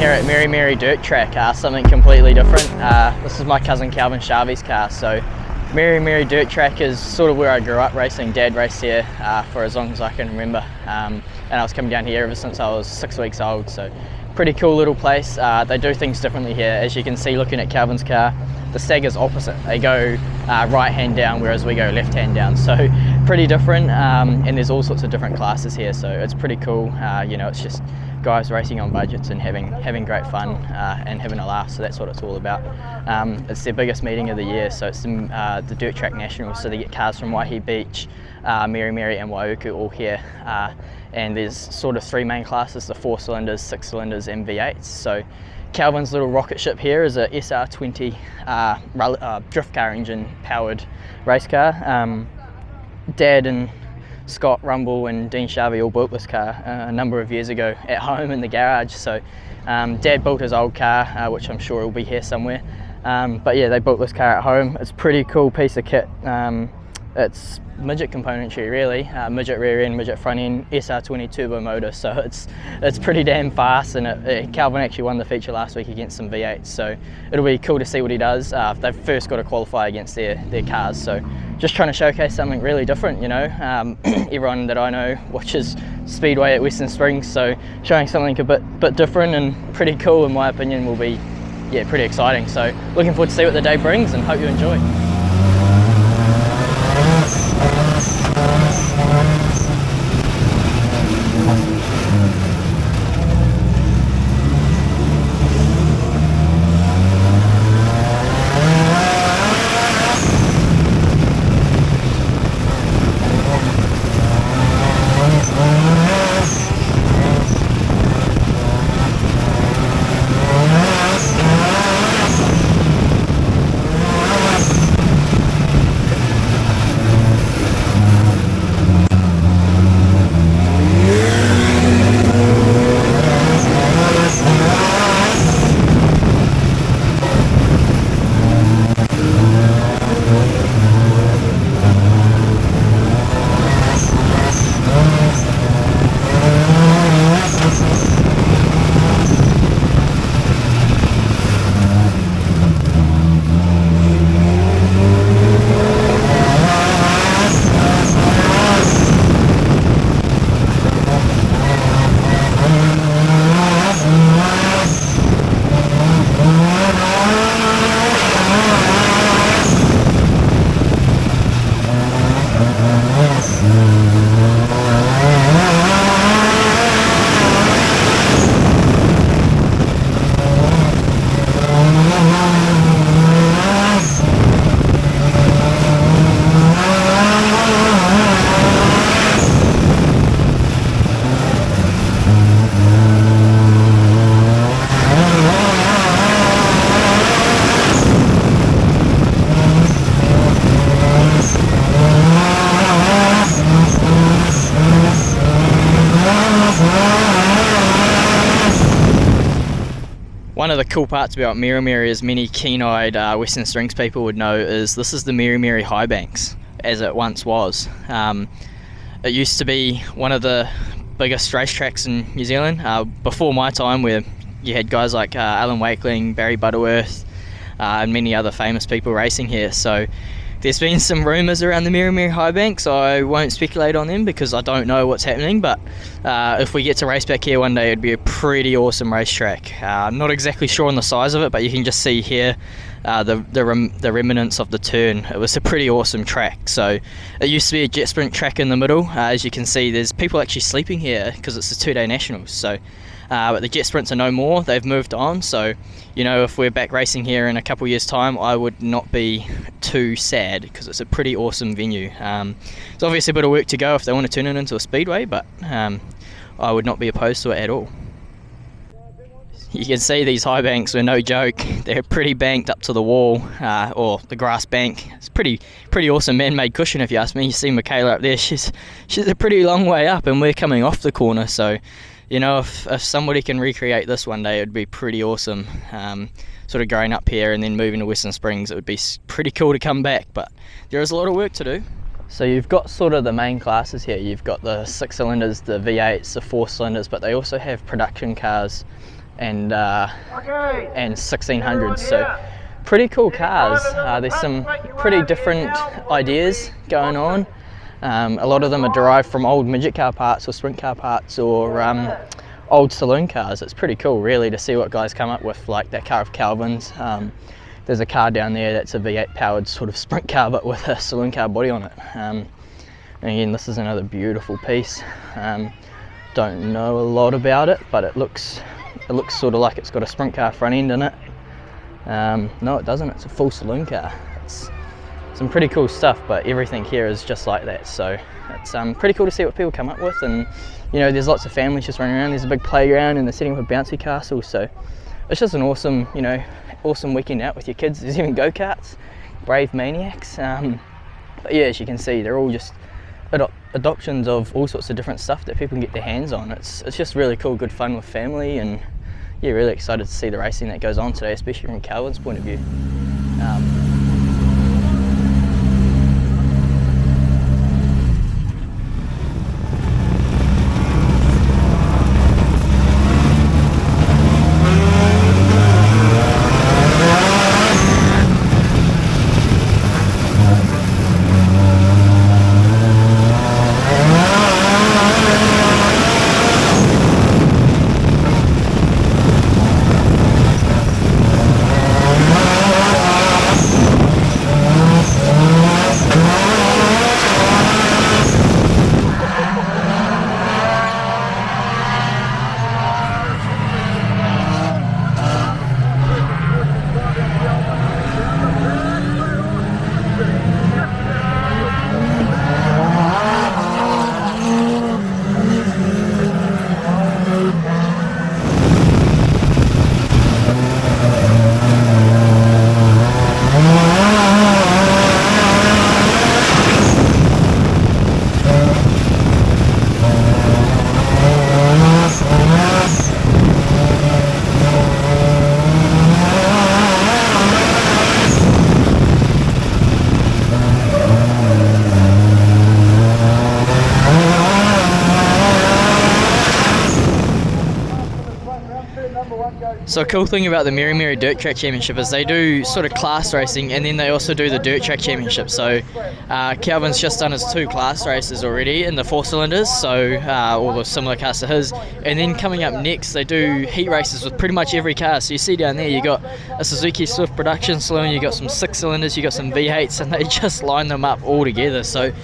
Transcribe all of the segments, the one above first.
here at Meremere Dirt Track, something completely different. This is my cousin Calvin Sharvey's car. So Meremere Dirt Track is sort of where I grew up racing. Dad raced here for as long as I can remember, and I was coming down here ever since I was 6 weeks old. So pretty cool little place. They do things differently here. As you can see looking at Calvin's car, the stagger's opposite. They go right hand down, whereas we go left hand down. So pretty different, and there's all sorts of different classes here. So it's pretty cool. You know, it's just guys racing on budgets and having great fun and having a laugh. So that's what it's all about. It's their biggest meeting of the year. So it's the Dirt Track Nationals. So they get cars from Waihi Beach, Meremere and Waiuku all here. And there's sort of three main classes: the 4 cylinders, 6 cylinders and V8s. So Calvin's little rocket ship here is a SR20 drift car engine powered race car. Dad and Scott Rumble and Dean Sharvey all built this car a number of years ago at home in the garage. So Dad built his old car, which I'm sure will be here somewhere. But yeah, they built this car at home. It's a pretty cool piece of kit. It's midget componentry really, midget rear end, midget front end, SR20 turbo motor, so it's pretty damn fast. And Calvin actually won the feature last week against some V8s, so it'll be cool to see what he does. They've first got to qualify against their cars, so just trying to showcase something really different, you know. Everyone that I know watches Speedway at Western Springs, so showing something a bit different and pretty cool in my opinion will be, yeah, pretty exciting. So looking forward to see what the day brings and hope you enjoy. One of the cool parts about Meremere, as many keen-eyed Western Springs people would know, is this is the Meremere Highbanks, as it once was. It used to be one of the biggest racetracks in New Zealand before my time, where you had guys like Alan Wakeling, Barry Butterworth, and many other famous people racing here. So there's been some rumours around the Meremere Highbanks. I won't speculate on them because I don't know what's happening, but if we get to race back here one day, it'd be a pretty awesome racetrack. I'm not exactly sure on the size of it, but you can just see here the remnants of the turn. It was a pretty awesome track. So it used to be a jet sprint track in the middle. As you can see, there's people actually sleeping here because it's a 2-day nationals. So but the jet sprints are no more, they've moved on. So, you know, if we're back racing here in a couple years time, I would not be too sad because it's a pretty awesome venue. It's obviously a bit of work to go if they want to turn it into a speedway, but I would not be opposed to it at all. You can see these high banks are no joke. They're pretty banked up to the wall, or the grass bank. It's pretty awesome man-made cushion if you ask me. You see Michaela up there, she's a pretty long way up and we're coming off the corner, so you know, if somebody can recreate this one day, it would be pretty awesome. Sort of growing up here and then moving to Western Springs, it would be pretty cool to come back, but there is a lot of work to do. So you've got sort of the main classes here. You've got the 6 cylinders, the V8s, the 4 cylinders, but they also have production cars and 1600s. So pretty cool cars. There's some pretty different ideas going on. A lot of them are derived from old midget car parts or sprint car parts or old saloon cars. It's pretty cool really to see what guys come up with, like that car of Calvin's. There's a car down there that's a V8 powered sort of sprint car but with a saloon car body on it. And again, this is another beautiful piece. Don't know a lot about it, but it looks sort of like it's got a sprint car front end in it. No, it doesn't. It's a full saloon car. It's some pretty cool stuff, but everything here is just like that. So it's pretty cool to see what people come up with. And you know, there's lots of families just running around. There's a big playground and they're setting up a bouncy castle. So it's just an awesome, you know, awesome weekend out with your kids. There's even go-karts, brave maniacs. But yeah, as you can see, they're all just adoptions of all sorts of different stuff that people can get their hands on. It's just really cool, good fun with family, and yeah, really excited to see the racing that goes on today, especially from Calvin's point of view. So a cool thing about the Meremere Dirt Track Championship is they do sort of class racing, and then they also do the Dirt Track Championship. So Calvin's just done his 2 class races already in the 4 cylinders, so all the similar cars to his. And then coming up next, they do heat races with pretty much every car. So you see down there, you got a Suzuki Swift production saloon, you got some 6 cylinders, you got some V8s, and they just line them up all together. So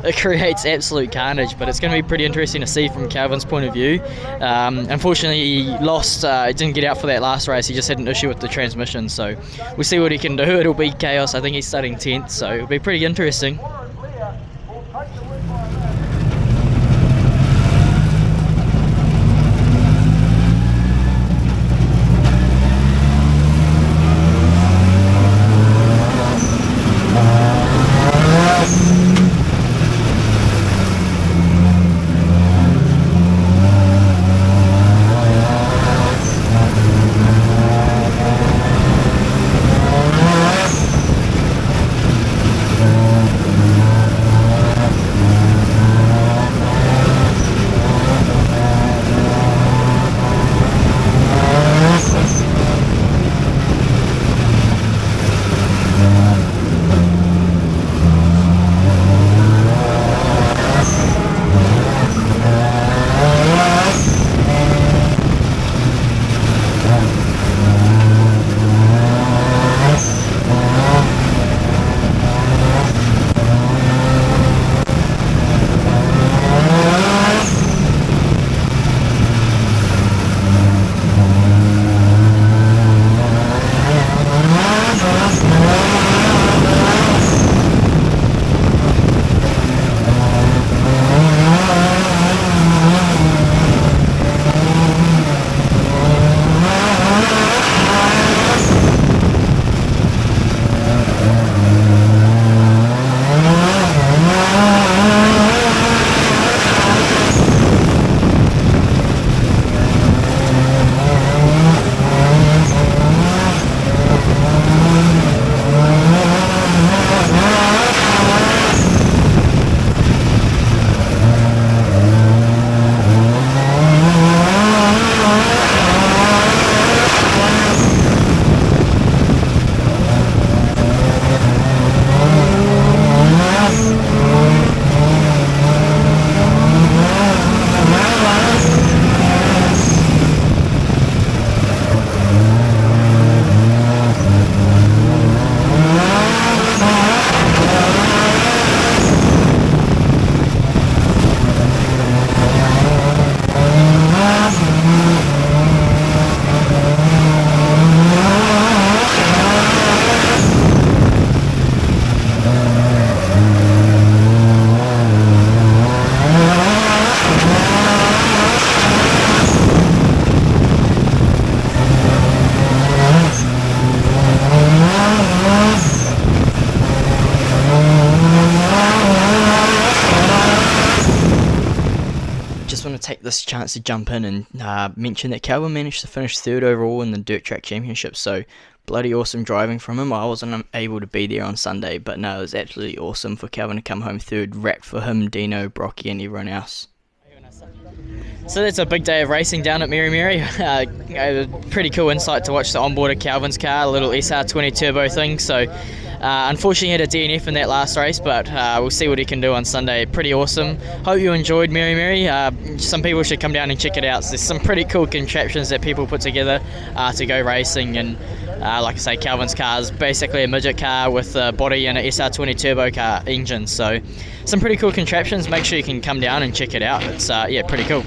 it creates absolute carnage, but it's going to be pretty interesting to see from Calvin's point of view. Unfortunately, he lost, didn't get out for that last race. He just had an issue with the transmission, so we'll see what he can do. It'll be chaos. I think he's starting 10th, so it'll be pretty interesting. take this chance to jump in and mention that Calvin managed to finish 3rd overall in the Dirt Track Championship, so bloody awesome driving from him. I wasn't able to be there on Sunday, but no, it was absolutely awesome for Calvin to come home 3rd, wrapped for him, Dino, Brocky and everyone else. So that's a big day of racing down at Meremere. Pretty cool insight to watch the onboard of Calvin's car, a little SR20 turbo thing. So unfortunately he had a DNF in that last race, but we'll see what he can do on Sunday. Pretty awesome. Hope you enjoyed Meremere. Some people should come down and check it out. So there's some pretty cool contraptions that people put together to go racing, and like I say, Calvin's car is basically a midget car with a body and an SR20 turbo car engine. So some pretty cool contraptions. Make sure you can come down and check it out. It's yeah, pretty cool.